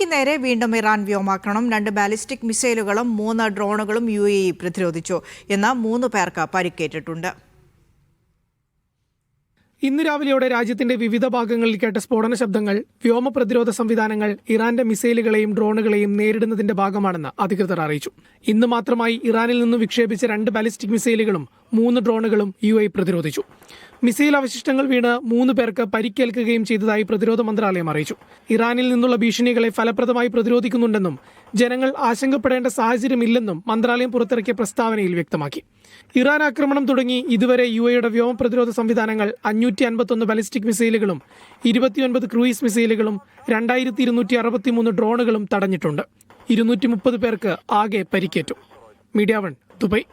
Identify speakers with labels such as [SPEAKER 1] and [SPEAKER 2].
[SPEAKER 1] തുർക്കിക്ക് നേരെ വീണ്ടും ഇറാൻ വ്യോമാക്രമണം. 2 ബാലിസ്റ്റിക് മിസൈലുകളും 3 ഡ്രോണുകളും UAE പ്രതിരോധിച്ചു. ഇന്ന് 3 പേർക്ക് പരിക്കേറ്റിട്ടുണ്ട്.
[SPEAKER 2] ഇന്ന് രാവിലെയോടെ രാജ്യത്തിന്റെ വിവിധ ഭാഗങ്ങളിൽ കേട്ട സ്ഫോടന ശബ്ദങ്ങൾ വ്യോമ പ്രതിരോധ സംവിധാനങ്ങൾ ഇറാന്റെ മിസൈലുകളെയും ഡ്രോണുകളെയും നേരിടുന്നതിന്റെ ഭാഗമാണെന്ന് അധികൃതർ അറിയിച്ചു. ഇന്ന് മാത്രമായി ഇറാനിൽ നിന്നും വിക്ഷേപിച്ച 2 ബാലിസ്റ്റിക് മിസൈലുകളും 3 ഡ്രോണുകളും UAE പ്രതിരോധിച്ചു. മിസൈൽ അവശിഷ്ടങ്ങൾ വീണ് 3 പേർക്ക് പരിക്കേൽക്കുകയും ചെയ്തതായി പ്രതിരോധ മന്ത്രാലയം അറിയിച്ചു. ഇറാനിൽ നിന്നുള്ള ഭീഷണികളെ ഫലപ്രദമായി പ്രതിരോധിക്കുന്നുണ്ടെന്നും ജനങ്ങൾ ആശങ്കപ്പെടേണ്ട സാഹചര്യമില്ലെന്നും മന്ത്രാലയം പുറത്തിറക്കിയ പ്രസ്താവനയിൽ വ്യക്തമാക്കി. ഇറാൻ ആക്രമണം തുടങ്ങി ഇതുവരെ UAEയുടെ വ്യോമ പ്രതിരോധ സംവിധാനങ്ങൾ 551 ബാലിസ്റ്റിക് മിസൈലുകളും 29 ക്രൂയിസ് മിസൈലുകളും 2263 ഡ്രോണുകളും തടഞ്ഞിട്ടുണ്ട്. 230 പേർക്ക് ആകെ പരിക്കേറ്റു. Media 1 Dubai.